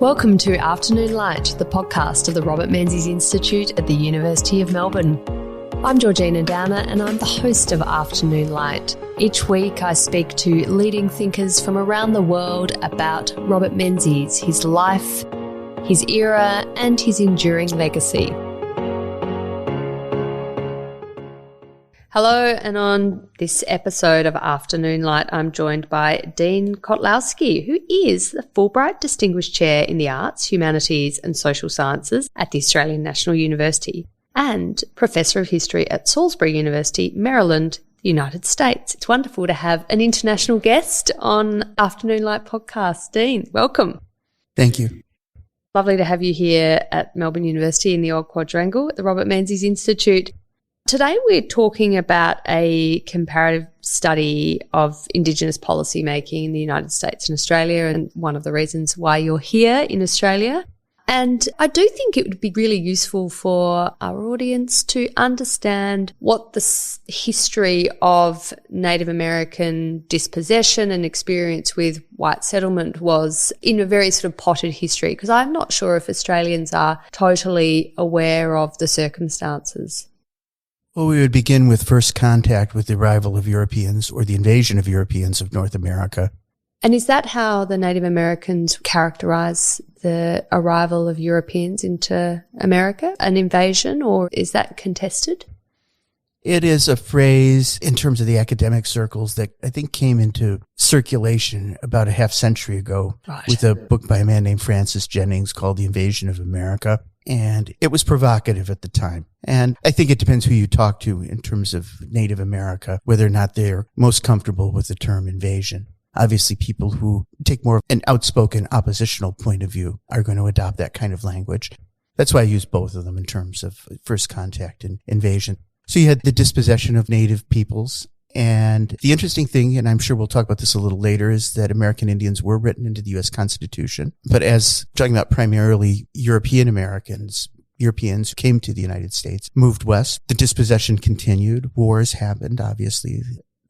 Welcome to Afternoon Light, the podcast of the Robert Menzies Institute at the University of Melbourne. I'm Georgina Downer and I'm the host of Afternoon Light. Each week I speak to leading thinkers from around the world about Robert Menzies, his life, his era and his enduring legacy. Hello, and on this episode of Afternoon Light, I'm joined by Dean Kotlowski, who is the Fulbright Distinguished Chair in the Arts, Humanities and Social Sciences at the Australian National University and Professor of History at Salisbury University, Maryland, United States. It's wonderful to have an international guest on Afternoon Light podcast. Dean, welcome. Thank you. Lovely to have you here at Melbourne University in the Old Quadrangle at the Robert Menzies Institute. Today we're talking about a comparative study of Indigenous policy making in the United States and Australia, and one of the reasons why you're here in Australia. And I do think it would be really useful for our audience to understand what the history of Native American dispossession and experience with white settlement was in a very sort of potted history, because I'm not sure if Australians are totally aware of the circumstances. Well, we would begin with first contact with the arrival of Europeans or the invasion of Europeans of North America. And is that how the Native Americans characterize the arrival of Europeans into America, an invasion, or is that contested? It is a phrase in terms of the academic circles that I think came into circulation about a half century ago with a book by a man named Francis Jennings called The Invasion of America. And it was provocative at the time. And I think it depends who you talk to in terms of Native America, whether or not they're most comfortable with the term invasion. Obviously, people who take more of an outspoken oppositional point of view are going to adopt that kind of language. That's why I use both of them in terms of first contact and invasion. So you had the dispossession of Native peoples. And the interesting thing, and I'm sure we'll talk about this a little later, is that American Indians were written into the U.S. Constitution. But as talking about primarily European Americans, Europeans who came to the United States, moved west, the dispossession continued. Wars happened, obviously.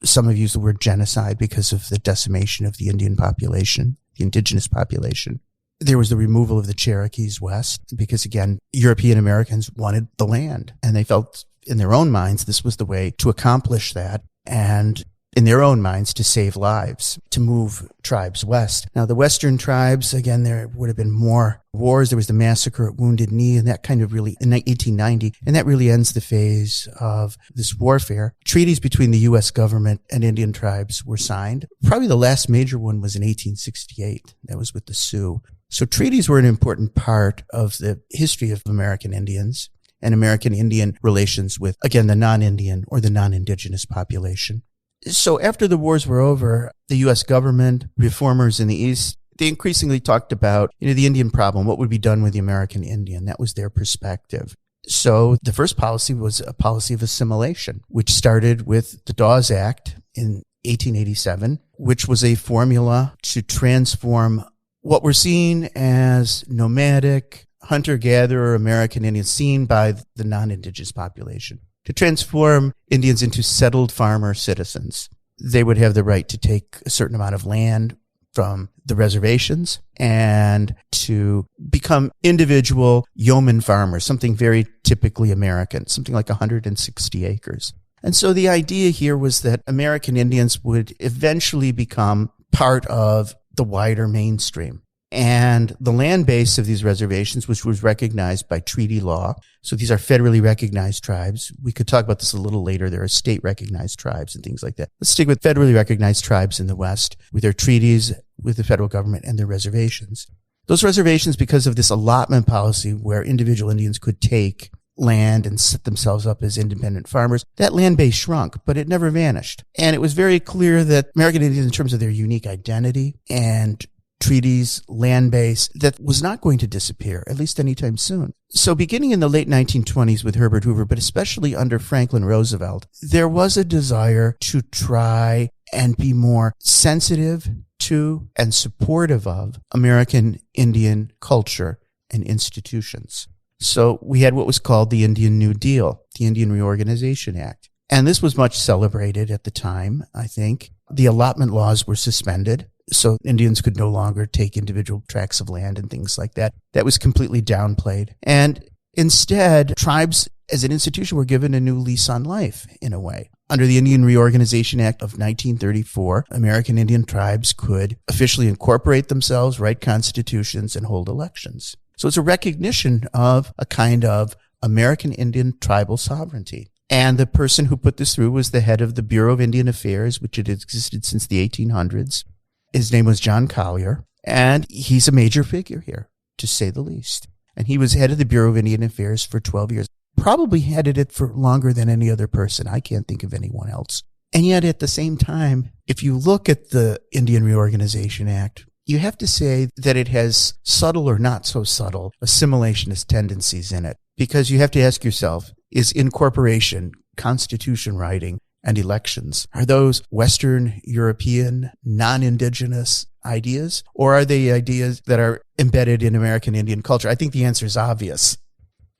Some have used the word genocide because of the decimation of the Indian population, the indigenous population. There was the removal of the Cherokees west because, again, European Americans wanted the land, and they felt in their own minds this was the way to accomplish that. And in their own minds, to save lives, to move tribes west. Now, the Western tribes, again, there would have been more wars. There was the massacre at Wounded Knee, and that kind of really, in 1890, and that really ends the phase of this warfare. Treaties between the U.S. government and Indian tribes were signed. Probably the last major one was in 1868. That was with the Sioux. So treaties were an important part of the history of American Indians and American Indian relations with, again, the non-Indian or the non-Indigenous population. So after the wars were over, the U.S. government, reformers in the East, they increasingly talked about, the Indian problem, what would be done with the American Indian. That was their perspective. So the first policy was a policy of assimilation, which started with the Dawes Act in 1887, which was a formula to transform what were seen as nomadic, hunter-gatherer American Indians seen by the non-Indigenous population, to transform Indians into settled farmer citizens. They would have the right to take a certain amount of land from the reservations and to become individual yeoman farmers, something very typically American, something like 160 acres. And so the idea here was that American Indians would eventually become part of the wider mainstream. And the land base of these reservations, which was recognized by treaty law. So these are federally recognized tribes. We could talk about this a little later. There are state recognized tribes and things like that. Let's stick with federally recognized tribes in the West with their treaties with the federal government and their reservations. Those reservations, because of this allotment policy where individual Indians could take land and set themselves up as independent farmers, that land base shrunk, but it never vanished. And it was very clear that American Indians, in terms of their unique identity and treaties, land base, that was not going to disappear, at least anytime soon. So beginning in the late 1920s with Herbert Hoover, but especially under Franklin Roosevelt, there was a desire to try and be more sensitive to and supportive of American Indian culture and institutions. So we had what was called the Indian New Deal, the Indian Reorganization Act. And this was much celebrated at the time, I think. The allotment laws were suspended. So Indians could no longer take individual tracts of land and things like that. That was completely downplayed. And instead, tribes as an institution were given a new lease on life, in a way. Under the Indian Reorganization Act of 1934, American Indian tribes could officially incorporate themselves, write constitutions, and hold elections. So it's a recognition of a kind of American Indian tribal sovereignty. And the person who put this through was the head of the Bureau of Indian Affairs, which had existed since the 1800s. His name was John Collier, and he's a major figure here, to say the least. And he was head of the Bureau of Indian Affairs for 12 years. Probably headed it for longer than any other person. I can't think of anyone else. And yet at the same time, if you look at the Indian Reorganization Act, you have to say that it has subtle or not so subtle assimilationist tendencies in it. Because you have to ask yourself, is incorporation, constitution writing, and elections, are those Western European, non-Indigenous ideas? Or are they ideas that are embedded in American Indian culture? I think the answer is obvious.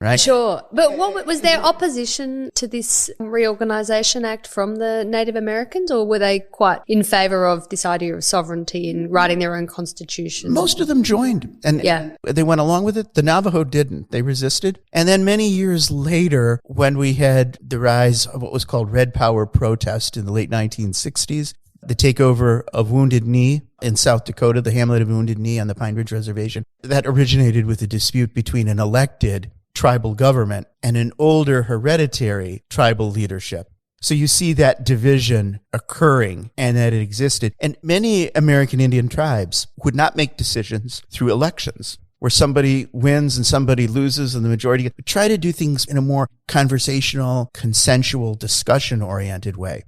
Right? Sure. But what was there opposition to this Reorganisation Act from the Native Americans, or were they quite in favour of this idea of sovereignty and writing their own constitution? Most of them joined, and they went along with it. The Navajo didn't. They resisted. And then many years later, when we had the rise of what was called Red Power protest in the late 1960s, the takeover of Wounded Knee in South Dakota, the hamlet of Wounded Knee on the Pine Ridge Reservation, that originated with a dispute between an elected tribal government and an older hereditary tribal leadership. So you see that division occurring and that it existed. And many American Indian tribes would not make decisions through elections where somebody wins and somebody loses and the majority try to do things in a more conversational, consensual, discussion-oriented way.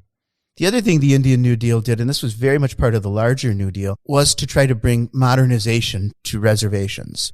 The other thing the Indian New Deal did, and this was very much part of the larger New Deal, was to try to bring modernization to reservations.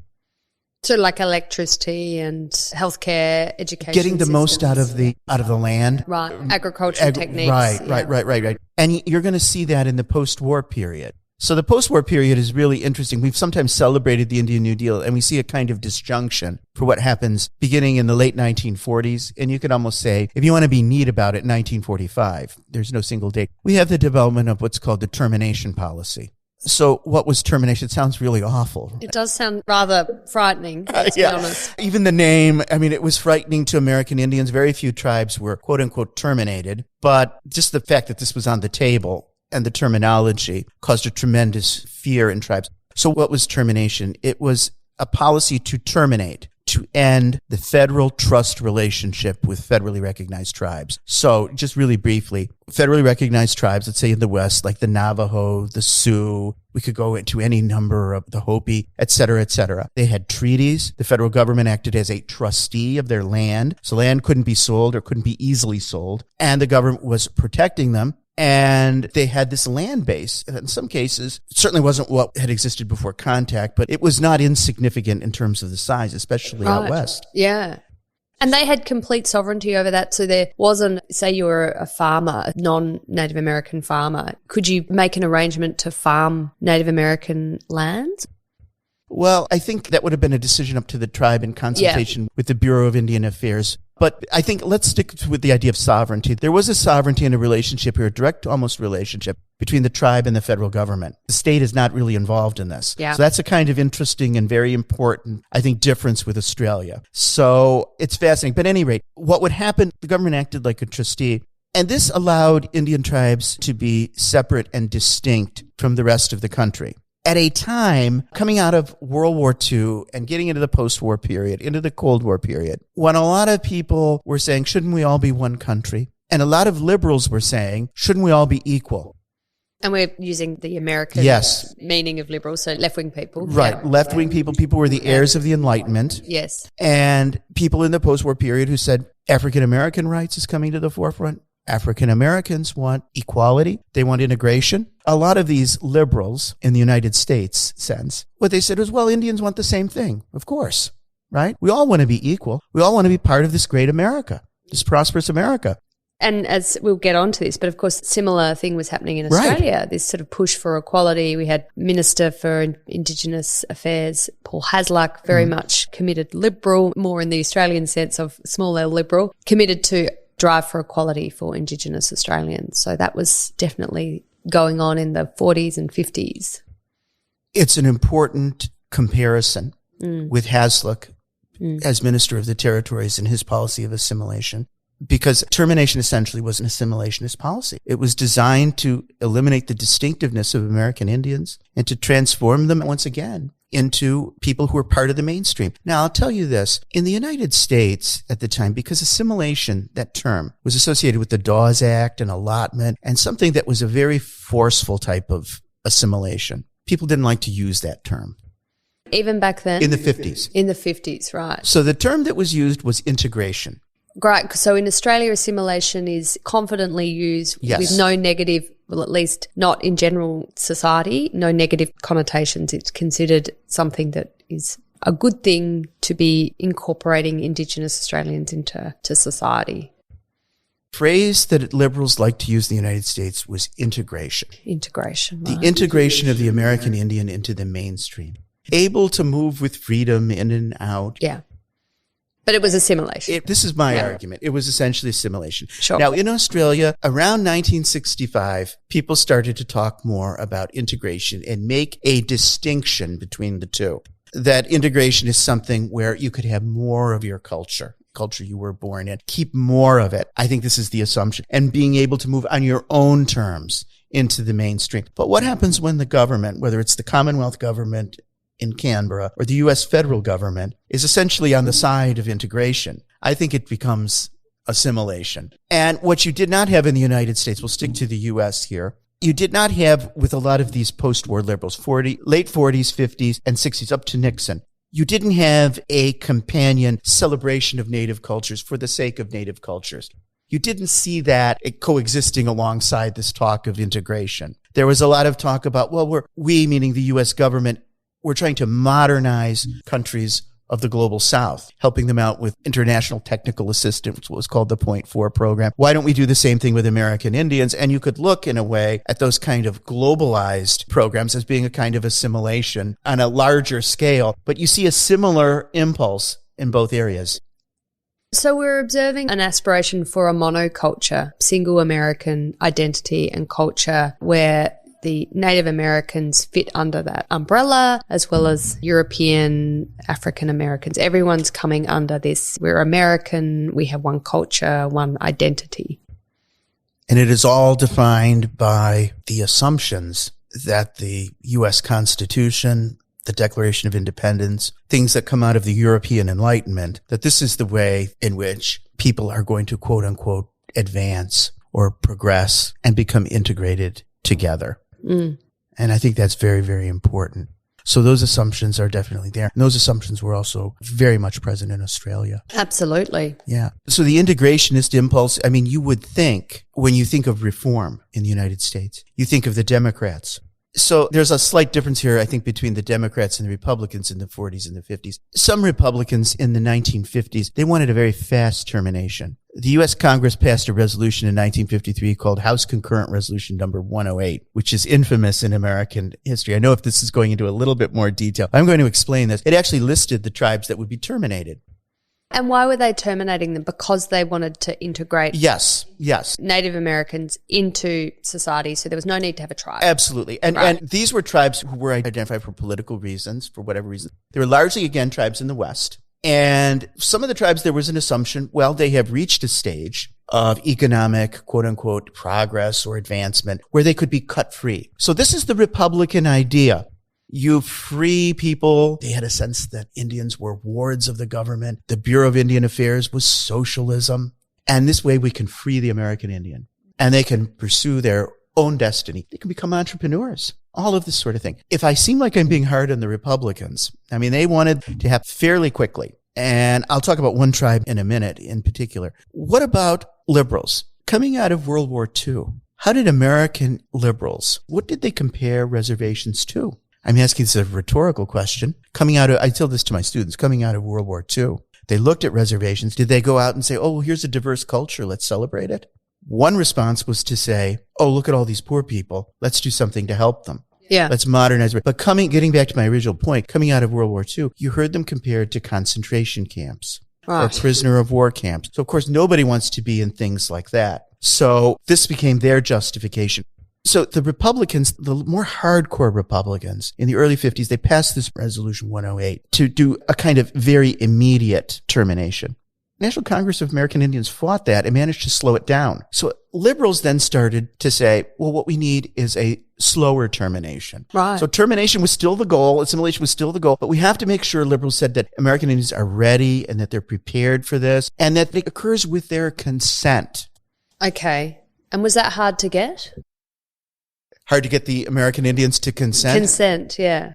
So like electricity and healthcare, education, getting the most out of the land, right? Agricultural techniques, right. And you're going to see that in the post-war period. So the post-war period is really interesting. We've sometimes celebrated the Indian New Deal, and we see a kind of disjunction for what happens beginning in the late 1940s. And you could almost say, if you want to be neat about it, 1945. There's no single date. We have the development of what's called the termination policy. So what was termination? It sounds really awful. It does sound rather frightening, to be honest. Even the name, I mean, it was frightening to American Indians. Very few tribes were, quote unquote, terminated. But just the fact that this was on the table and the terminology caused a tremendous fear in tribes. So what was termination? It was a policy to terminate, to end the federal trust relationship with federally recognized tribes. So just really briefly, federally recognized tribes, let's say in the West, like the Navajo, the Sioux, we could go into any number of the Hopi, et cetera, et cetera. They had treaties. The federal government acted as a trustee of their land. So land couldn't be sold or couldn't be easily sold. And the government was protecting them. And they had this land base. And in some cases, it certainly wasn't what had existed before contact, but it was not insignificant in terms of the size, especially out west. Yeah. And they had complete sovereignty over that. So there wasn't, say you were a farmer, a non-Native American farmer. Could you make an arrangement to farm Native American lands? Well, I think that would have been a decision up to the tribe in consultation with the Bureau of Indian Affairs. But I think let's stick with the idea of sovereignty. There was a sovereignty and a relationship here, a direct almost relationship between the tribe and the federal government. The state is not really involved in this. Yeah. So that's a kind of interesting and very important, I think, difference with Australia. So it's fascinating. But at any rate, what would happen, the government acted like a trustee. And this allowed Indian tribes to be separate and distinct from the rest of the country. At a time coming out of World War II and getting into the post-war period, into the Cold War period, when a lot of people were saying, shouldn't we all be one country? And a lot of liberals were saying, shouldn't we all be equal? And we're using the American meaning of liberals, so left-wing people. Right, yeah. left-wing people were the heirs of the Enlightenment. Yes. And people in the post-war period who said African-American rights is coming to the forefront. African Americans want equality. They want integration. A lot of these liberals in the United States sense, what they said was, well, Indians want the same thing. Of course, right? We all want to be equal. We all want to be part of this great America, this prosperous America. And as we'll get on to this, but of course, similar thing was happening in Australia, this sort of push for equality. We had Minister for Indigenous Affairs, Paul Hasluck, very much committed liberal, more in the Australian sense of small L liberal, committed to drive for equality for Indigenous Australians. So that was definitely going on in the 40s and 50s. It's an important comparison with Hasluck as Minister of the Territories and his policy of assimilation, because termination essentially was an assimilationist policy. It was designed to eliminate the distinctiveness of American Indians and to transform them once again into people who were part of the mainstream. Now, I'll tell you this. In the United States at the time, because assimilation, that term, was associated with the Dawes Act and allotment and something that was a very forceful type of assimilation, people didn't like to use that term. Even back then? In the 50s. In the 50s, right. So the term that was used was integration. Great. So in Australia, assimilation is confidently used with no negative, well, at least not in general society, no negative connotations. It's considered something that is a good thing to be incorporating Indigenous Australians into society. Phrase that Liberals like to use in the United States was integration. Integration, right. The integration of the American Indian into the mainstream. Able to move with freedom in and out. Yeah. But it was assimilation. This is my argument. It was essentially assimilation. Sure. Now, in Australia, around 1965, people started to talk more about integration and make a distinction between the two. That integration is something where you could have more of your culture you were born in, keep more of it. I think this is the assumption. And being able to move on your own terms into the mainstream. But what happens when the government, whether it's the Commonwealth government in Canberra or the U.S. federal government, is essentially on the side of integration? I think it becomes assimilation. And what you did not have in the United States, we'll stick to the U.S. here, you did not have with a lot of these post-war liberals, late 40s, 50s, and 60s, up to Nixon. You didn't have a companion celebration of native cultures for the sake of native cultures. You didn't see that coexisting alongside this talk of integration. There was a lot of talk about, well, we, meaning the U.S. government, we're trying to modernize countries of the global south, helping them out with international technical assistance, what was called the Point 4 program. Why don't we do the same thing with American Indians? And you could look in a way at those kind of globalized programs as being a kind of assimilation on a larger scale. But you see a similar impulse in both areas. So we're observing an aspiration for a monoculture, single American identity and culture, where the Native Americans fit under that umbrella, as well as European, African Americans. Everyone's coming under this. We're American. We have one culture, one identity. And it is all defined by the assumptions that the U.S. Constitution, the Declaration of Independence, things that come out of the European Enlightenment, that this is the way in which people are going to, quote unquote, advance or progress and become integrated together. And I think that's very, very important. So those assumptions are definitely there. And those assumptions were also very much present in Australia. Absolutely. Yeah. So the integrationist impulse, I mean, you would think, when you think of reform in the United States, you think of the Democrats. So there's a slight difference here, I think, between the Democrats and the Republicans in the 40s and the 50s. Some Republicans in the 1950s, they wanted a very fast termination. The U.S. Congress passed a resolution in 1953 called House Concurrent Resolution number 108, which is infamous in American history. I know if this is going into a little bit more detail, I'm going to explain this. It actually listed the tribes that would be terminated. And why were they terminating them? Because they wanted to integrate Native Americans into society, so there was no need to have a tribe. Absolutely. And these were tribes who were identified for political reasons, for whatever reason. They were largely, again, tribes in the West. And some of the tribes, there was an assumption, well, they have reached a stage of economic, quote unquote, progress or advancement where they could be cut free. So this is the Republican idea. You free people. They had a sense that Indians were wards of the government. The Bureau of Indian Affairs was socialism. And this way we can free the American Indian and they can pursue their own destiny. They can become entrepreneurs. All of this sort of thing. If I seem like I'm being hard on the Republicans, I mean, they wanted to have fairly quickly. And I'll talk about one tribe in a minute in particular. What about liberals? Coming out of World War II, how did American liberals, what did they compare reservations to? I'm asking this as a rhetorical question. I tell this to my students, coming out of World War II, they looked at reservations. Did they go out and say, oh, here's a diverse culture, let's celebrate it? One response was to say, oh, look at all these poor people. Let's do something to help them. Yeah. Let's modernize. But getting back to my original point, coming out of World War II, you heard them compared to concentration camps or prisoner of war camps. So, of course, nobody wants to be in things like that. So this became their justification. So the Republicans, the more hardcore Republicans in the early 50s, they passed this Resolution 108 to do a kind of very immediate termination. National Congress of American Indians fought that and managed to slow it down. So liberals then started to say, well, what we need is a slower termination. Right. So termination was still the goal. Assimilation was still the goal. But we have to make sure, liberals said, that American Indians are ready and that they're prepared for this and that it occurs with their consent. Okay. And was that hard to get? Hard to get the American Indians to consent? Consent, yeah.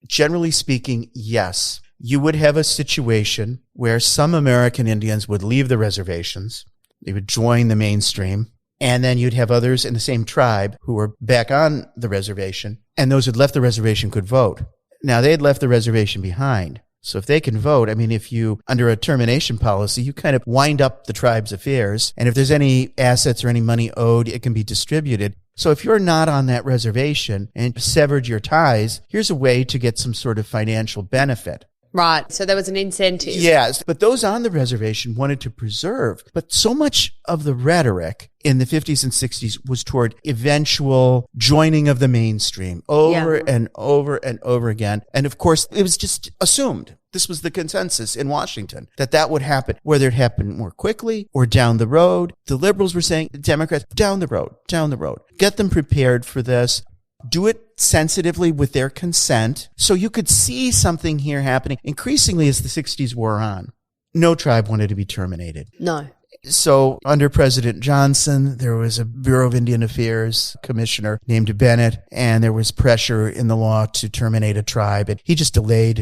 Generally speaking, yes. You would have a situation where some American Indians would leave the reservations. They would join the mainstream. And then you'd have others in the same tribe who were back on the reservation. And those who had left the reservation could vote. Now, they had left the reservation behind. So if they can vote, I mean, if you, under a termination policy, you kind of wind up the tribe's affairs. And if there's any assets or any money owed, it can be distributed. So if you're not on that reservation and severed your ties, here's a way to get some sort of financial benefit. Right. So there was an incentive. Yes. But those on the reservation wanted to preserve. But so much of the rhetoric in the 50s and 60s was toward eventual joining of the mainstream over and over and over again. And of course, it was just assumed. This was the consensus in Washington, that that would happen, whether it happened more quickly or down the road. The liberals were saying, the Democrats, down the road. Get them prepared for this. Do it sensitively with their consent. So you could see something here happening increasingly as the 60s wore on. No tribe wanted to be terminated. No. So under President Johnson, there was a Bureau of Indian Affairs commissioner named Bennett, and there was pressure in the law to terminate a tribe. And he just delayed,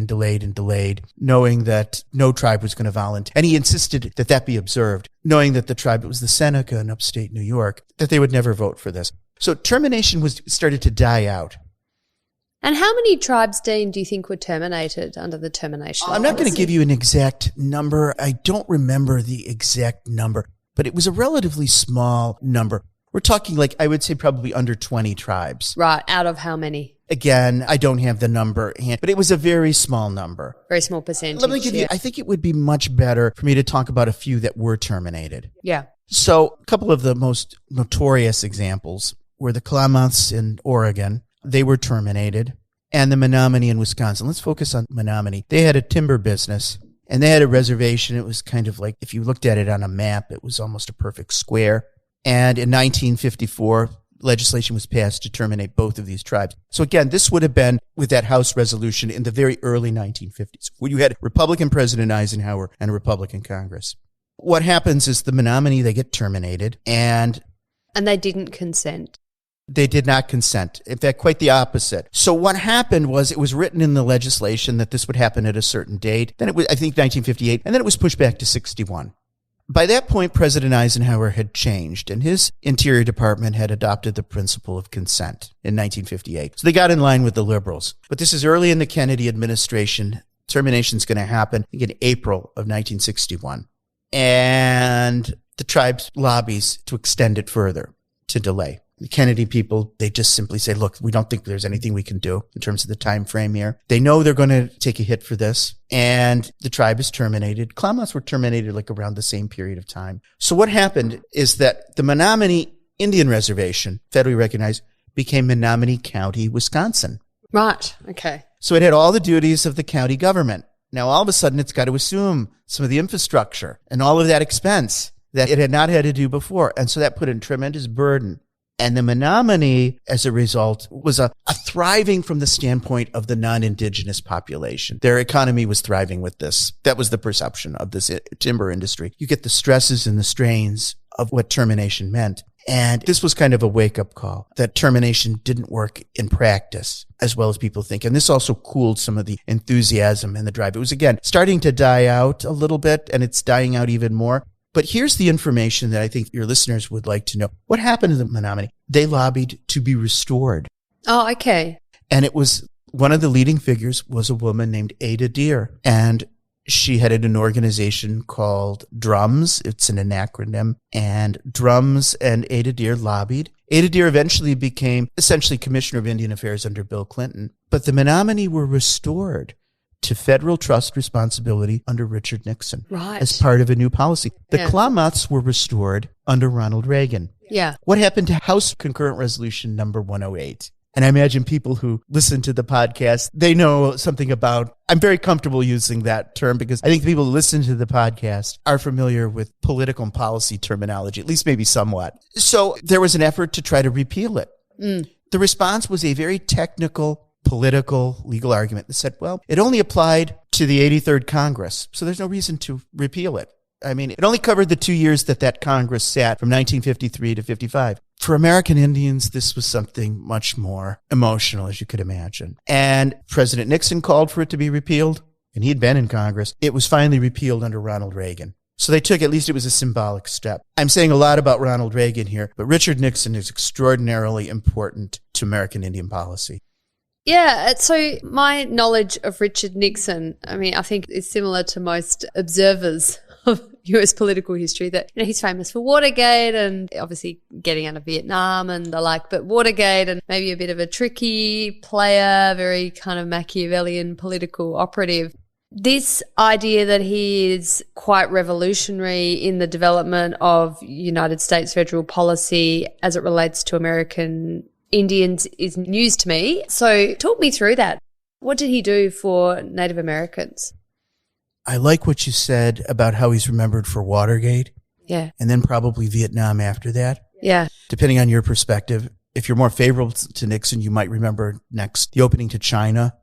knowing that no tribe was going to volunteer. And he insisted that that be observed, knowing that the tribe, it was the Seneca in upstate New York, that they would never vote for this. So termination started to die out. And how many tribes, Dean, do you think were terminated under the termination? I'm not going to give you an exact number. I don't remember the exact number, but it was a relatively small number. We're talking like, I would say probably under 20 tribes. Right. Out of how many? Again, I don't have the number, but it was a very small number. Very small percentage. Let me give you, I think it would be much better for me to talk about a few that were terminated. Yeah. So a couple of the most notorious examples were the Klamaths in Oregon. They were terminated. And the Menominee in Wisconsin. Let's focus on Menominee. They had a timber business, and they had a reservation. It was kind of like, if you looked at it on a map, it was almost a perfect square. And in 1954, legislation was passed to terminate both of these tribes. So again, this would have been with that House resolution in the very early 1950s, when you had Republican President Eisenhower and a Republican Congress. What happens is the Menominee, they get terminated, and they didn't consent. They did not consent. In fact, quite the opposite. So what happened was it was written in the legislation that this would happen at a certain date. Then it was, I think, 1958, and then it was pushed back to 61. By that point, President Eisenhower had changed, and his Interior Department had adopted the principle of consent in 1958. So they got in line with the liberals. But this is early in the Kennedy administration. Termination's going to happen in April of 1961. And the tribe's lobbies to extend it further, to delay. The Kennedy people, they just simply say, look, we don't think there's anything we can do in terms of the time frame here. They know they're going to take a hit for this, and the tribe is terminated. Klamaths were terminated like around the same period of time. So what happened is that the Menominee Indian Reservation, federally recognized, became Menominee County, Wisconsin. Right. Okay. So it had all the duties of the county government. Now, all of a sudden, it's got to assume some of the infrastructure and all of that expense that it had not had to do before. And so that put a tremendous burden. And the Menominee, as a result, was a thriving from the standpoint of the non-Indigenous population. Their economy was thriving with this. That was the perception of this timber industry. You get the stresses and the strains of what termination meant. And this was kind of a wake-up call that termination didn't work in practice as well as people think. And this also cooled some of the enthusiasm and the drive. It was, again, starting to die out a little bit, and it's dying out even more. But here's the information that I think your listeners would like to know. What happened to the Menominee? They lobbied to be restored. Oh, okay. And it was, one of the leading figures was a woman named Ada Deer. And she headed an organization called DRUMS. It's an acronym. And DRUMS and Ada Deer lobbied. Ada Deer eventually became essentially Commissioner of Indian Affairs under Bill Clinton. But the Menominee were restored to federal trust responsibility under Richard Nixon. Right. As part of a new policy. The Klamaths were restored under Ronald Reagan. Yeah. What happened to House Concurrent Resolution number 108? And I imagine people who listen to the podcast, they know something about, I'm very comfortable using that term because I think people who listen to the podcast are familiar with political and policy terminology, at least maybe somewhat. So there was an effort to try to repeal it. The response was a very technical, political, legal argument that said, well, it only applied to the 83rd Congress, so there's no reason to repeal it. I mean, it only covered the 2 years that Congress sat from 1953 to 55. For American Indians, this was something much more emotional, as you could imagine. And President Nixon called for it to be repealed, and he'd been in Congress. It was finally repealed under Ronald Reagan. So they took, at least it was a symbolic step. I'm saying a lot about Ronald Reagan here, but Richard Nixon is extraordinarily important to American Indian policy. Yeah, so my knowledge of Richard Nixon, I mean, I think is similar to most observers of US political history, that he's famous for Watergate and obviously getting out of Vietnam and the like, but Watergate and maybe a bit of a tricky player, very kind of Machiavellian political operative. This idea that he is quite revolutionary in the development of United States federal policy as it relates to American Indians is news to me. So talk me through that. What did he do for Native Americans? I like what you said about how he's remembered for Watergate. Yeah. And then probably Vietnam after that. Yeah. Depending on your perspective. If you're more favorable to Nixon, you might remember next the opening to China.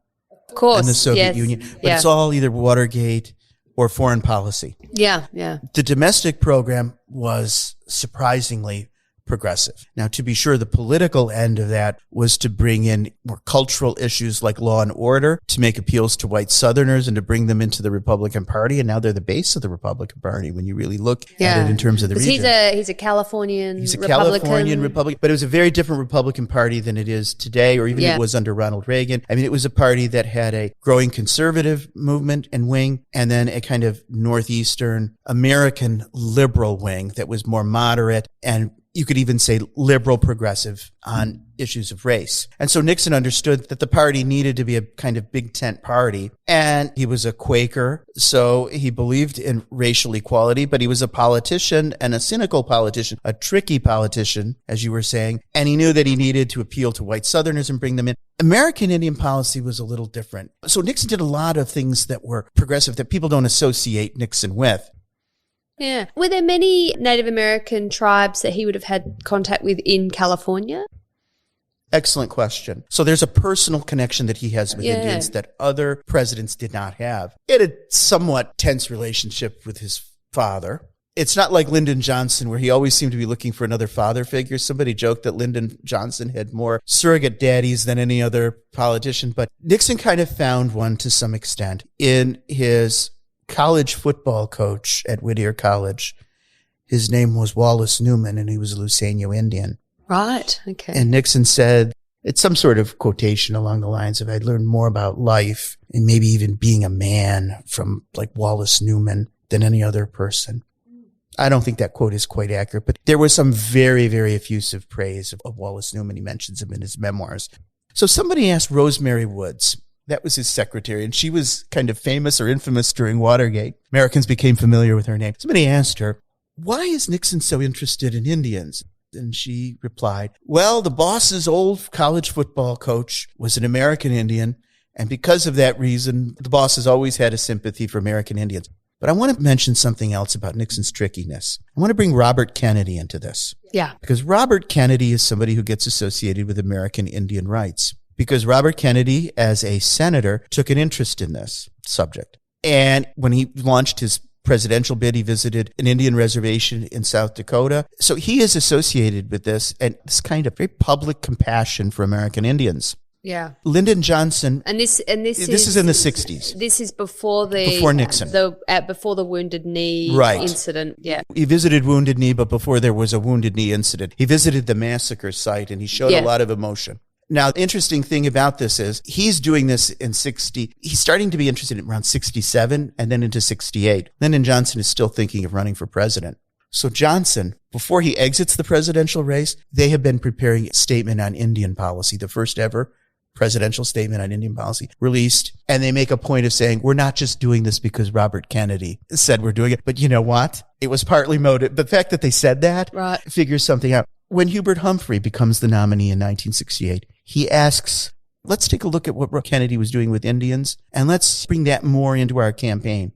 Of course. And the Soviet Union. But it's all either Watergate or foreign policy. Yeah, yeah. The domestic program was surprisingly progressive. Now, to be sure, the political end of that was to bring in more cultural issues like law and order, to make appeals to white Southerners and to bring them into the Republican Party. And now they're the base of the Republican Party when you really look at it in terms of the region. He's a Californian Republican. Californian Republican, but it was a very different Republican Party than it is today, or even it was under Ronald Reagan. I mean, it was a party that had a growing conservative movement and wing, and then a kind of Northeastern American liberal wing that was more moderate, and you could even say liberal progressive on issues of race. And so Nixon understood that the party needed to be a kind of big tent party. And he was a Quaker, so he believed in racial equality, but he was a politician, and a cynical politician, a tricky politician, as you were saying. And he knew that he needed to appeal to white Southerners and bring them in. American Indian policy was a little different. So Nixon did a lot of things that were progressive that people don't associate Nixon with. Yeah. Were there many Native American tribes that he would have had contact with in California? Excellent question. So there's a personal connection that he has with Indians that other presidents did not have. He had a somewhat tense relationship with his father. It's not like Lyndon Johnson, where he always seemed to be looking for another father figure. Somebody joked that Lyndon Johnson had more surrogate daddies than any other politician, but Nixon kind of found one to some extent in his college football coach at Whittier College. His name was Wallace Newman, and he was a Luiseño Indian. Right. Okay. And Nixon said, it's some sort of quotation along the lines of, I'd learned more about life and maybe even being a man from like Wallace Newman than any other person. I don't think that quote is quite accurate, but there was some very, very effusive praise of Wallace Newman. He mentions him in his memoirs. So somebody asked Rosemary Woods, that was his secretary, and she was kind of famous or infamous during Watergate. Americans became familiar with her name. Somebody asked her, why is Nixon so interested in Indians? And she replied, well, the boss's old college football coach was an American Indian, and because of that reason, the boss has always had a sympathy for American Indians. But I want to mention something else about Nixon's trickiness. I want to bring Robert Kennedy into this. Yeah. Because Robert Kennedy is somebody who gets associated with American Indian rights. Because Robert Kennedy, as a senator, took an interest in this subject. And when he launched his presidential bid, he visited an Indian reservation in South Dakota. So he is associated with this and this kind of very public compassion for American Indians. Yeah. Lyndon Johnson. And this is in the 60s. This is before Nixon. Before the Wounded Knee incident. Yeah. He visited Wounded Knee, but before there was a Wounded Knee incident. He visited the massacre site and he showed a lot of emotion. Now, the interesting thing about this is he's doing this in 60. He's starting to be interested in around 67 and then into 68. Lyndon Johnson is still thinking of running for president. So Johnson, before he exits the presidential race, they have been preparing a statement on Indian policy, the first ever presidential statement on Indian policy released. And they make a point of saying, we're not just doing this because Robert Kennedy said we're doing it. But you know what? It was partly motive. The fact that they said that figures something out. when Hubert Humphrey becomes the nominee in 1968, he asks, let's take a look at what Kennedy was doing with Indians, and let's bring that more into our campaign.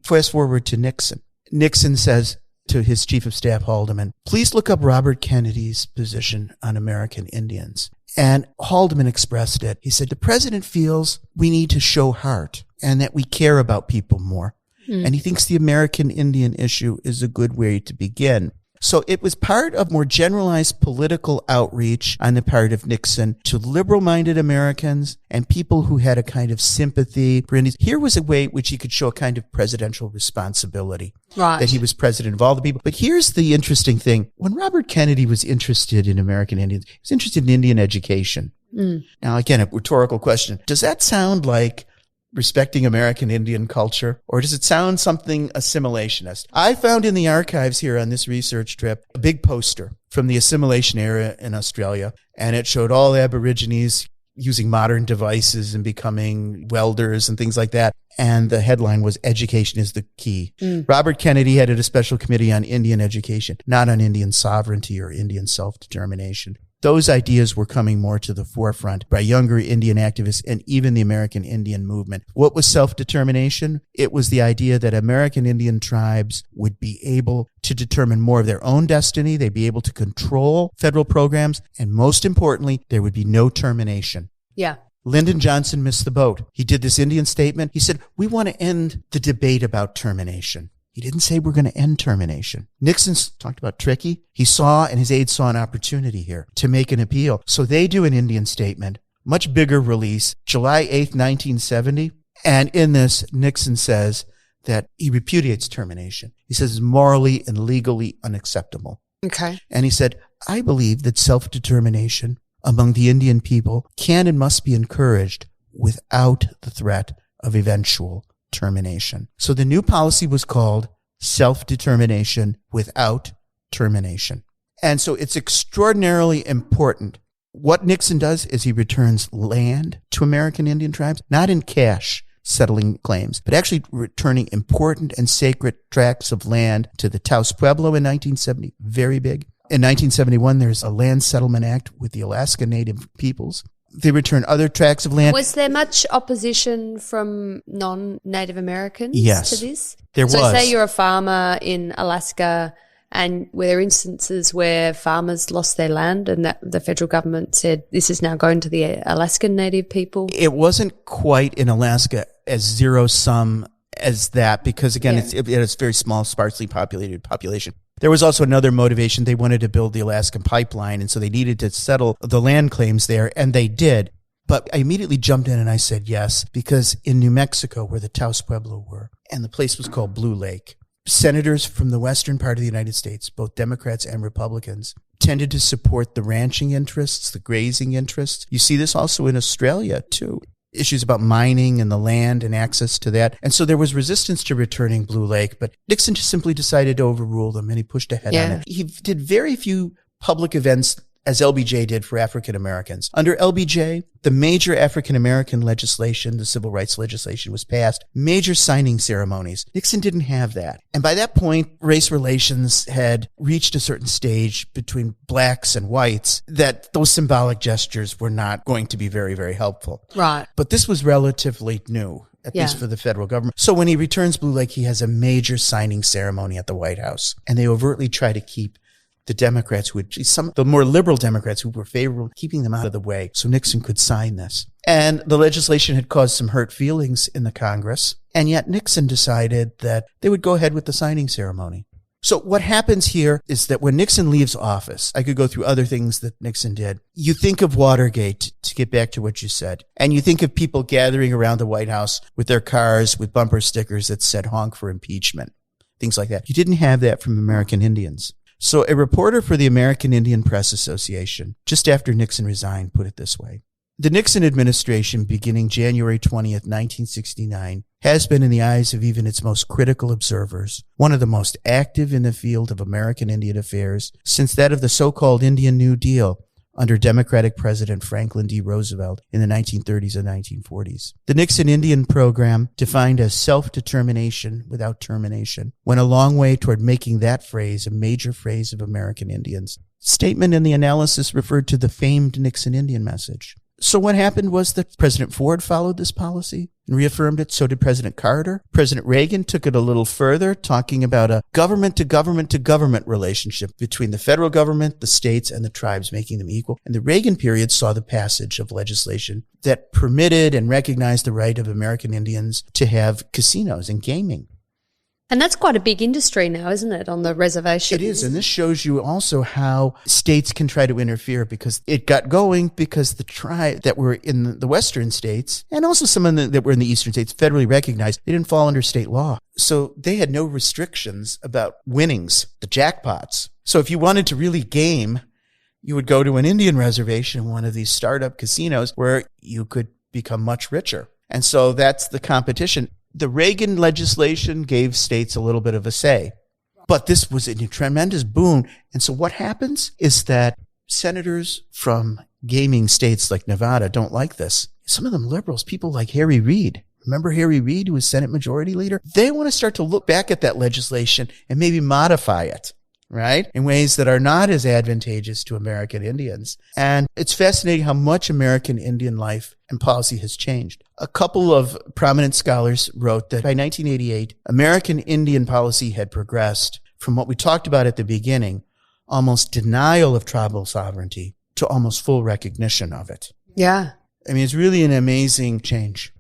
Fast forward to Nixon. Nixon says to his chief of staff, Haldeman, please look up Robert Kennedy's position on American Indians. And Haldeman expressed it. He said, the president feels we need to show heart and that we care about people more. And he thinks the American Indian issue is a good way to begin. So it was part of more generalized political outreach on the part of Nixon to liberal-minded Americans and people who had a kind of sympathy for Indians. Here was a way which he could show a kind of presidential responsibility, that he was president of all the people. But here's the interesting thing. When Robert Kennedy was interested in American Indians, he was interested in Indian education. Now, again, a rhetorical question. Does that sound like respecting American Indian culture, or does it sound something assimilationist? I found in the archives here on this research trip a big poster from the assimilation era in Australia, and it showed all Aborigines using modern devices and becoming welders and things like that. And the headline was, education is the key. Robert Kennedy headed a special committee on Indian education, not on Indian sovereignty or Indian self-determination. Those ideas were coming more to the forefront by younger Indian activists and even the American Indian movement. What was self-determination? It was the idea that American Indian tribes would be able to determine more of their own destiny. They'd be able to control federal programs. And most importantly, there would be no termination. Yeah. Lyndon Johnson missed the boat. He did this Indian statement. He said, we want to end the debate about termination. He didn't say we're going to end termination. Nixon talked about tricky. He saw, and his aides saw an opportunity here to make an appeal. So they do an Indian statement, much bigger release, July 8th, 1970. And in this, Nixon says that he repudiates termination. He says it's morally and legally unacceptable. Okay. And he said, I believe that self-determination among the Indian people can and must be encouraged without the threat of eventual termination. So the new policy was called self-determination without termination. And so it's extraordinarily important. What Nixon does is he returns land to American Indian tribes, not in cash settling claims, but actually returning important and sacred tracts of land to the Taos Pueblo in 1970. Very big. In 1971, there's a Land Settlement Act with the Alaska Native peoples. They return other tracts of land. Was there much opposition from non-Native Americans to this? There was. So say you're a farmer in Alaska, and were there instances where farmers lost their land and that the federal government said this is now going to the Alaskan Native people? It wasn't quite in Alaska as zero-sum as that because, again, it's a very small, sparsely populated population. There was also another motivation. They wanted to build the Alaskan pipeline, and so they needed to settle the land claims there, and they did. But I immediately jumped in and I said yes, because in New Mexico, where the Taos Pueblo were, and the place was called Blue Lake, senators from the western part of the United States, both Democrats and Republicans, tended to support the ranching interests, the grazing interests. You see this also in Australia, too. Issues about mining and the land and access to that. And so there was resistance to returning Blue Lake, but Nixon just simply decided to overrule them and he pushed ahead on it. He did very few public events as LBJ did for African Americans. Under LBJ, the major African American legislation, the civil rights legislation, was passed. Major signing ceremonies. Nixon didn't have that. And by that point, race relations had reached a certain stage between blacks and whites that those symbolic gestures were not going to be very, very helpful. Right. But this was relatively new, at least for the federal government. So when he returns Blue Lake, he has a major signing ceremony at the White House. And they overtly try to keep the Democrats the more liberal Democrats who were favorable, keeping them out of the way so Nixon could sign this. And the legislation had caused some hurt feelings in the Congress. And yet Nixon decided that they would go ahead with the signing ceremony. So what happens here is that when Nixon leaves office, I could go through other things that Nixon did. You think of Watergate, to get back to what you said, and you think of people gathering around the White House with their cars with bumper stickers that said honk for impeachment, things like that. You didn't have that from American Indians. So a reporter for the American Indian Press Association, just after Nixon resigned, put it this way. The Nixon administration, beginning January 20th, 1969, has been, in the eyes of even its most critical observers, one of the most active in the field of American Indian affairs since that of the so-called Indian New Deal under Democratic President Franklin D. Roosevelt in the 1930s and 1940s. The Nixon Indian program, defined as self-determination without termination, went a long way toward making that phrase a major phrase of American Indians. statement in the analysis referred to the famed Nixon Indian message. So what happened was that President Ford followed this policy and reaffirmed it. So did President Carter. President Reagan took it a little further, talking about a government to government to government relationship between the federal government, the states, and the tribes, making them equal. And the Reagan period saw the passage of legislation that permitted and recognized the right of American Indians to have casinos and gaming. And that's quite a big industry now, isn't it, on the reservations? It is, and this shows you also how states can try to interfere, because it got going because the tribe that were in the western states, and also some of that were in the eastern states, federally recognized, they didn't fall under state law. So they had no restrictions about winnings, the jackpots. So if you wanted to really game, you would go to an Indian reservation, one of these startup casinos, where you could become much richer. And so that's the competition. The Reagan legislation gave states a little bit of a say, but this was a tremendous boon. And so what happens is that senators from gaming states like Nevada don't like this. Some of them liberals, people like Harry Reid. Remember Harry Reid, who was Senate Majority Leader? They want to start to look back at that legislation and maybe modify it, right, in ways that are not as advantageous to American Indians. And it's fascinating how much American Indian life and policy has changed. A couple of prominent scholars wrote that by 1988, American Indian policy had progressed from what we talked about at the beginning, almost denial of tribal sovereignty, to almost full recognition of it. Yeah. I mean, it's really an amazing change.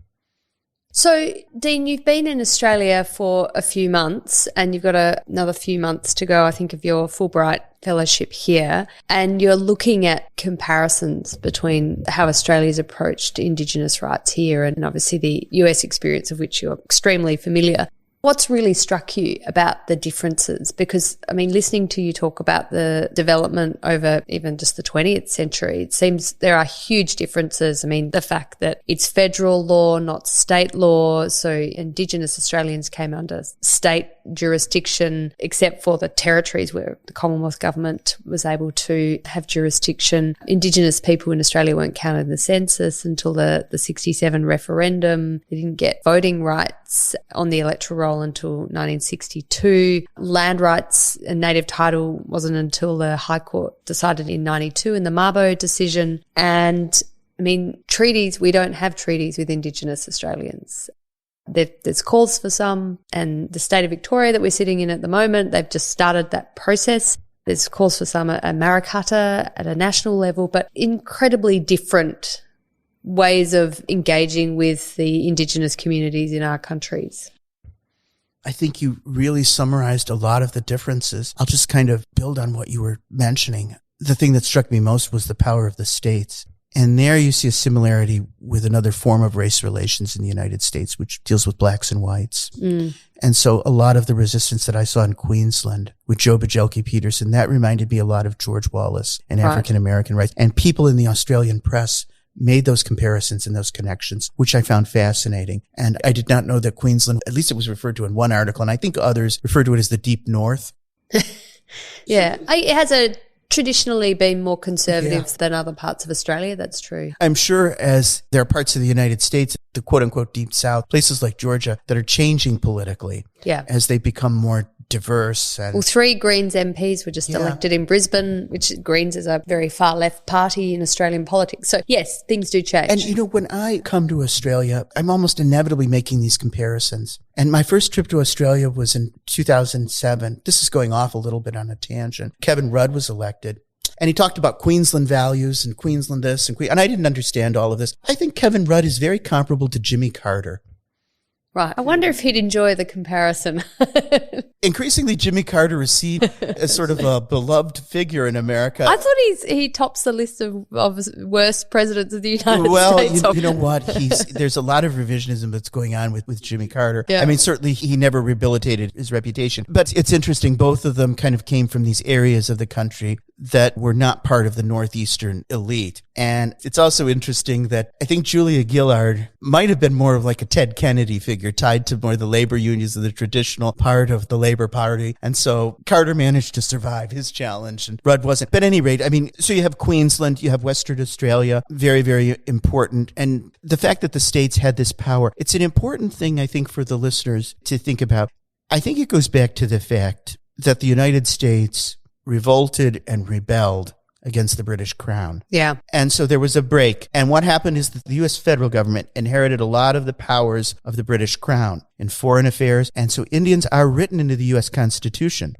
So, Dean, you've been in Australia for a few months, and you've got another few months to go, I think, of your Fulbright fellowship here, and you're looking at comparisons between how Australia's approached Indigenous rights here and obviously the US experience, of which you're extremely familiar. What's really struck you about the differences? Because, I mean, listening to you talk about the development over even just the 20th century, it seems there are huge differences. I mean, the fact that it's federal law, not state law. So Indigenous Australians came under state jurisdiction, except for the territories where the Commonwealth government was able to have jurisdiction. Indigenous people in Australia weren't counted in the census until the 67 referendum. They didn't get voting rights on the electoral roll until 1962. Land rights and native title wasn't until the High Court decided in 92 in the Mabo decision. And I mean, treaties, we don't have treaties with Indigenous Australians. There's calls for some, and the state of Victoria that we're sitting in at the moment, they've just started that process. There's calls for some at Marikata at a national level, but incredibly different ways of engaging with the Indigenous communities in our countries. I think you really summarized a lot of the differences. I'll just kind of build on what you were mentioning. The thing that struck me most was the power of the states. And there you see a similarity with another form of race relations in the United States, which deals with blacks and whites. And so a lot of the resistance that I saw in Queensland with Joe Bajelki-Peterson, that reminded me a lot of George Wallace and African-American rights. And people in the Australian press made those comparisons and those connections, which I found fascinating. And I did not know that Queensland, at least it was referred to in one article, and I think others refer to it as the Deep North. Yeah, it has traditionally been more conservative than other parts of Australia. That's true. I'm sure as there are parts of the United States, the quote-unquote Deep South, places like Georgia, that are changing politically as they become more diverse. And well, 3 Greens MPs were just elected in Brisbane, which Greens is a very far left party in Australian politics. So yes, things do change. And you know, when I come to Australia, I'm almost inevitably making these comparisons. And my first trip to Australia was in 2007. This is going off a little bit on a tangent. Kevin Rudd was elected. And he talked about Queensland values and Queensland this and I didn't understand all of this. I think Kevin Rudd is very comparable to Jimmy Carter. Right. I wonder if he'd enjoy the comparison. Increasingly, Jimmy Carter is seen as sort of a beloved figure in America. I thought he tops the list of worst presidents of the United States. Well, you know what? There's a lot of revisionism that's going on with Jimmy Carter. Yeah. I mean, certainly he never rehabilitated his reputation. But it's interesting. Both of them kind of came from these areas of the country that were not part of the Northeastern elite. And it's also interesting that I think Julia Gillard might have been more of like a Ted Kennedy figure, tied to more the labor unions and the traditional part of the Labor Party. And so Carter managed to survive his challenge and Rudd wasn't. But at any rate, I mean, so you have Queensland, you have Western Australia, very, very important. And the fact that the states had this power, it's an important thing, I think, for the listeners to think about. I think it goes back to the fact that the United States revolted and rebelled against the British Crown. Yeah. And so there was a break. And what happened is that the U.S. federal government inherited a lot of the powers of the British Crown in foreign affairs. And so Indians are written into the U.S. Constitution.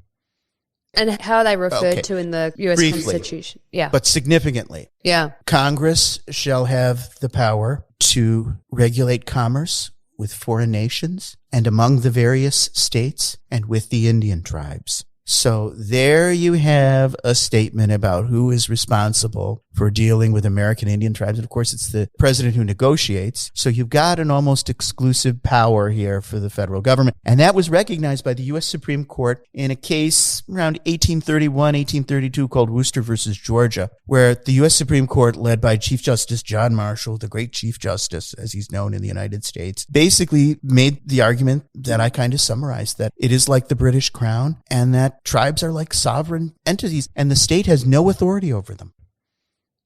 And how are they referred to in the U.S. Briefly, Constitution? Yeah. but significantly. Yeah. Congress shall have the power to regulate commerce with foreign nations and among the various states and with the Indian tribes. So there you have a statement about who is responsible for dealing with American Indian tribes. And of course, it's the president who negotiates. So you've got an almost exclusive power here for the federal government. And that was recognized by the U.S. Supreme Court in a case around 1831, 1832 called Worcester versus Georgia, where the U.S. Supreme Court, led by Chief Justice John Marshall, the great Chief Justice, as he's known in the United States, basically made the argument that I kind of summarized, that it is like the British Crown and that tribes are like sovereign entities and the state has no authority over them.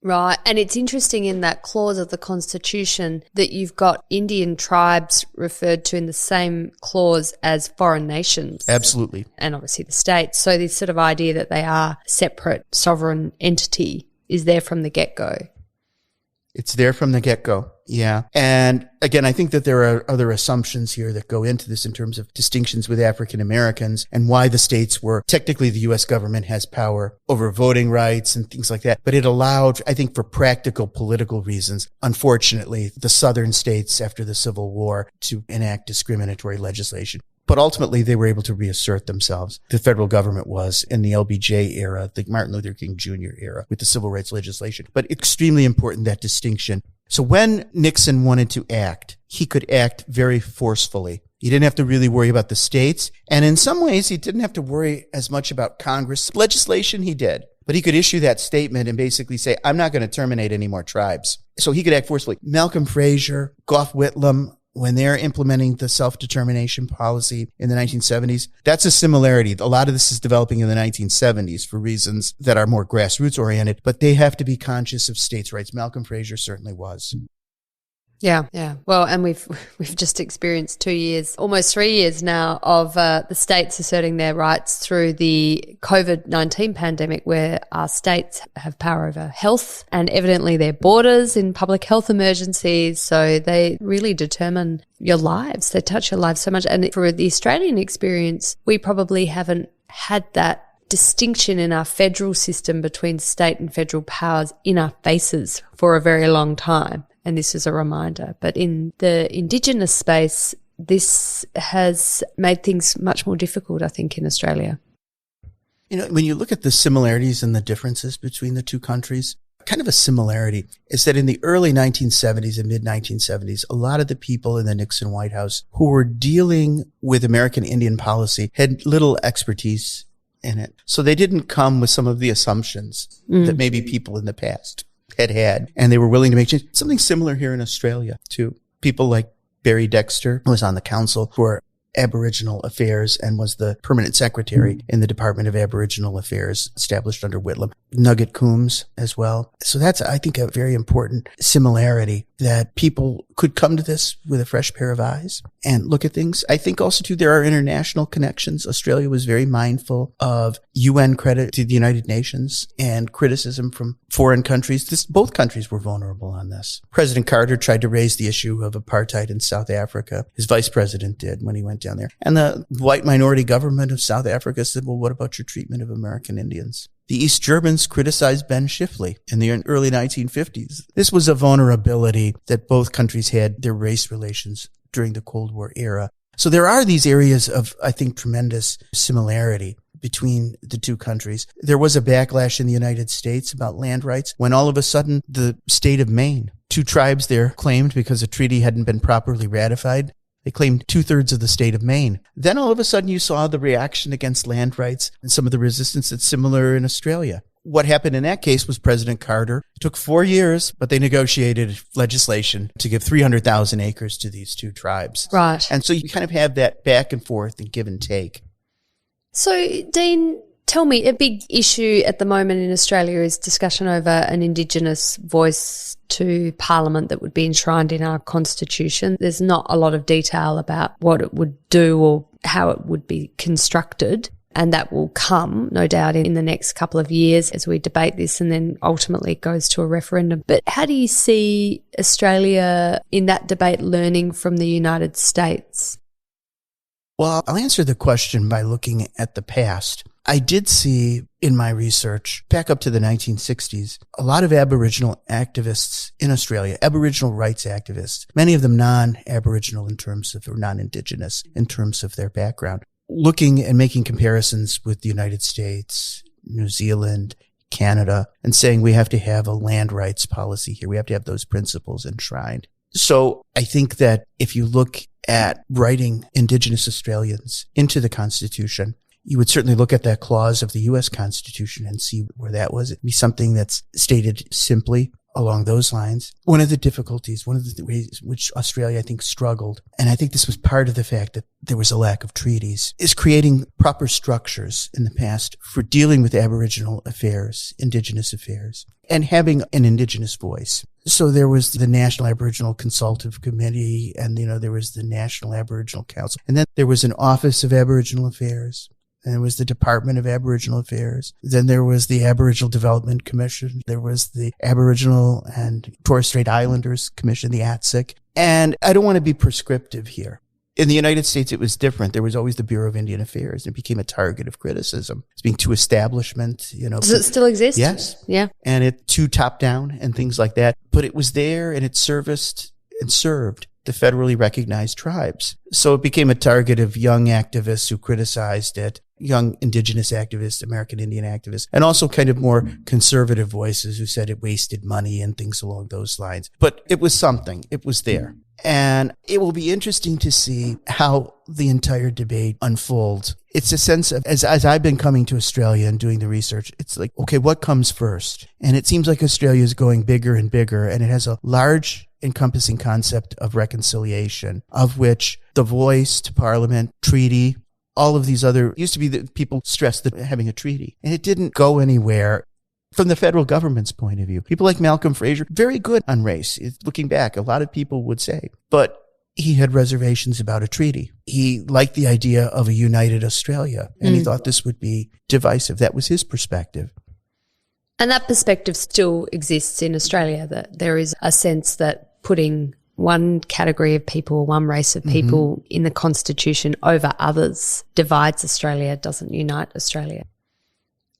Right. And it's interesting in that clause of the Constitution that you've got Indian tribes referred to in the same clause as foreign nations. Absolutely. And obviously the states. So this sort of idea that they are separate sovereign entity is there from the get-go. It's there from the get-go. Yeah. And again, I think that there are other assumptions here that go into this in terms of distinctions with African Americans and why the states were technically the U.S. government has power over voting rights and things like that. But it allowed, I think, for practical political reasons, unfortunately, the southern states after the Civil War to enact discriminatory legislation. But ultimately, they were able to reassert themselves. The federal government was in the LBJ era, the Martin Luther King Jr. era, with the civil rights legislation. But extremely important, that distinction. So when Nixon wanted to act, he could act very forcefully. He didn't have to really worry about the states. And in some ways, he didn't have to worry as much about Congress. Legislation, he did. But he could issue that statement and basically say, I'm not going to terminate any more tribes. So he could act forcefully. Malcolm Fraser, Gough Whitlam, when they're implementing the self-determination policy in the 1970s, that's a similarity. A lot of this is developing in the 1970s for reasons that are more grassroots oriented, but they have to be conscious of states' rights. Malcolm Fraser certainly was. Yeah, yeah. Well, and we've just experienced 2 years, almost 3 years now, of the states asserting their rights through the COVID-19 pandemic, where our states have power over health and evidently their borders in public health emergencies. So they really determine your lives. They touch your lives so much. And for the Australian experience, we probably haven't had that distinction in our federal system between state and federal powers in our faces for a very long time. And this is a reminder. But in the Indigenous space, this has made things much more difficult, I think, in Australia. You know, when you look at the similarities and the differences between the two countries, kind of a similarity is that in the early 1970s and mid-1970s, a lot of the people in the Nixon White House who were dealing with American Indian policy had little expertise in it. So they didn't come with some of the assumptions that maybe people in the past had, and they were willing to make change. Something similar here in Australia, too. People like Barry Dexter, who was on the Council for Aboriginal Affairs and was the permanent secretary in the Department of Aboriginal Affairs established under Whitlam. Nugget Coombs as well. So that's, I think, a very important similarity that people could come to this with a fresh pair of eyes and look at things. I think also, too, there are international connections. Australia was very mindful of UN credit to the United Nations and criticism from foreign countries. Both countries were vulnerable on this. President Carter tried to raise the issue of apartheid in South Africa. His vice president did when he went down there. And the white minority government of South Africa said, well, what about your treatment of American Indians? The East Germans criticized Ben Schiffley in the early 1950s. This was a vulnerability that both countries had their race relations during the Cold War era. So there are these areas of, I think, tremendous similarity between the two countries. There was a backlash in the United States about land rights when all of a sudden the state of Maine, two tribes there claimed because a treaty hadn't been properly ratified. They claimed 2/3 of the state of Maine. Then all of a sudden you saw the reaction against land rights and some of the resistance that's similar in Australia. What happened in that case was President Carter. It took 4 years, but they negotiated legislation to give 300,000 acres to these two tribes. Right. And so you kind of have that back and forth and give and take. So, Dean, tell me, a big issue at the moment in Australia is discussion over an Indigenous voice to Parliament that would be enshrined in our Constitution. There's not a lot of detail about what it would do or how it would be constructed. And that will come, no doubt, in the next couple of years as we debate this and then ultimately it goes to a referendum. But how do you see Australia in that debate learning from the United States? Well, I'll answer the question by looking at the past. I did see in my research, back up to the 1960s, a lot of Aboriginal activists in Australia, Aboriginal rights activists, many of them non-Aboriginal in terms of, or non-Indigenous in terms of their background, looking and making comparisons with the United States, New Zealand, Canada, and saying we have to have a land rights policy here. We have to have those principles enshrined. So I think that if you look at writing Indigenous Australians into the Constitution, you would certainly look at that clause of the U.S. Constitution and see where that was. It'd be something that's stated simply along those lines. One of the difficulties, one of the ways which Australia, I think, struggled, and I think this was part of the fact that there was a lack of treaties, is creating proper structures in the past for dealing with Aboriginal affairs, Indigenous affairs, and having an Indigenous voice. So there was the National Aboriginal Consultative Committee, and, there was the National Aboriginal Council. And then there was an Office of Aboriginal Affairs. And there was the Department of Aboriginal Affairs. Then there was the Aboriginal Development Commission. There was the Aboriginal and Torres Strait Islanders Commission, the ATSIC. And I don't want to be prescriptive here. In the United States, it was different. There was always the Bureau of Indian Affairs, and it became a target of criticism. It's being too establishment, Does it still exist? Yes. Yeah. And it too top down and things like that. But it was there and it serviced and served the federally recognized tribes. So it became a target of young activists who criticized it, young Indigenous activists, American Indian activists, and also kind of more conservative voices who said it wasted money and things along those lines. But it was something. It was there. And it will be interesting to see how the entire debate unfolds. It's a sense of, as I've been coming to Australia and doing the research, it's like, okay, what comes first? And it seems like Australia is going bigger and bigger, and it has a large encompassing concept of reconciliation, of which the voice to Parliament, treaty, all of these other, used to be that people stressed that having a treaty, and it didn't go anywhere. From the federal government's point of view, people like Malcolm Fraser, very good on race. Looking back, a lot of people would say, but he had reservations about a treaty. He liked the idea of a united Australia, and he thought this would be divisive. That was his perspective. And that perspective still exists in Australia, that there is a sense that putting one category of people, one race of people in the Constitution over others divides Australia, doesn't unite Australia.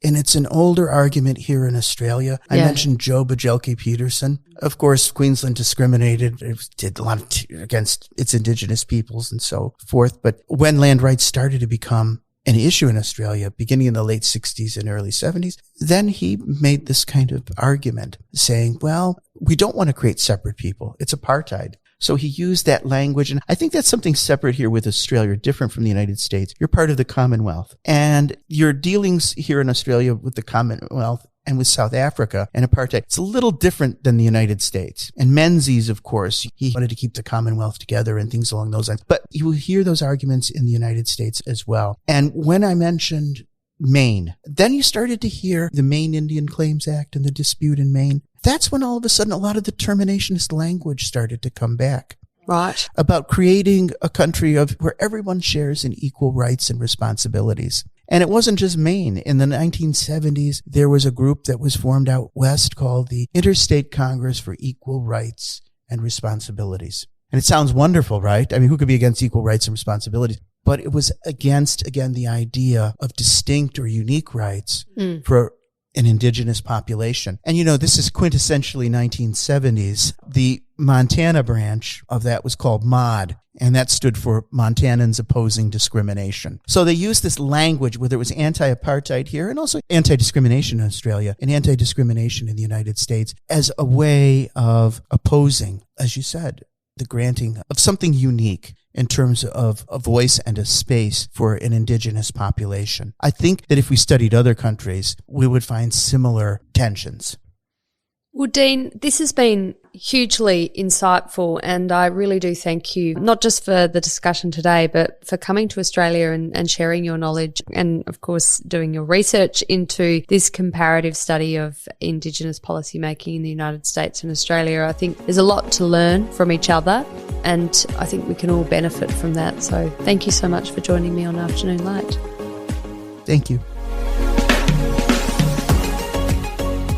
And it's an older argument here in Australia. I mentioned Joe Bajelke-Peterson. Of course, Queensland discriminated, did a lot against its Indigenous peoples and so forth. But when land rights started to become an issue in Australia, beginning in the late 60s and early 70s, then he made this kind of argument saying, well, we don't want to create separate people. It's apartheid. So he used that language. And I think that's something separate here with Australia, different from the United States. You're part of the Commonwealth. And your dealings here in Australia with the Commonwealth and with South Africa and apartheid, it's a little different than the United States. And Menzies, of course, he wanted to keep the Commonwealth together and things along those lines. But you will hear those arguments in the United States as well. And when I mentioned Maine, then you started to hear the Maine Indian Claims Act and the dispute in Maine. That's when all of a sudden a lot of the terminationist language started to come back. Right. About creating a country where everyone shares in equal rights and responsibilities. And it wasn't just Maine. In the 1970s, there was a group that was formed out west called the Interstate Congress for Equal Rights and Responsibilities. And it sounds wonderful, right? I mean, who could be against equal rights and responsibilities? But it was against, again, the idea of distinct or unique rights for an Indigenous population. And, this is quintessentially 1970s. The Montana branch of that was called MOD, and that stood for Montanans Opposing Discrimination. So they used this language, whether it was anti-apartheid here and also anti-discrimination in Australia and anti-discrimination in the United States, as a way of opposing, as you said, the granting of something unique in terms of a voice and a space for an Indigenous population. I think that if we studied other countries, we would find similar tensions. Well, Dean, this has been hugely insightful, and I really do thank you, not just for the discussion today, but for coming to Australia and sharing your knowledge and, of course, doing your research into this comparative study of Indigenous policymaking in the United States and Australia. I think there's a lot to learn from each other, and I think we can all benefit from that. So thank you so much for joining me on Afternoon Light. Thank you.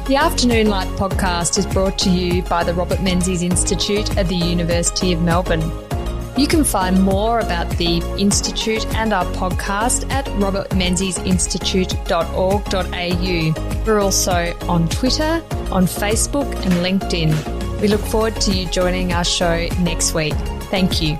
The Afternoon Light podcast is brought to you by the Robert Menzies Institute at the University of Melbourne. You can find more about the Institute and our podcast at robertmenziesinstitute.org.au. We're also on Twitter, on Facebook and LinkedIn. We look forward to you joining our show next week. Thank you.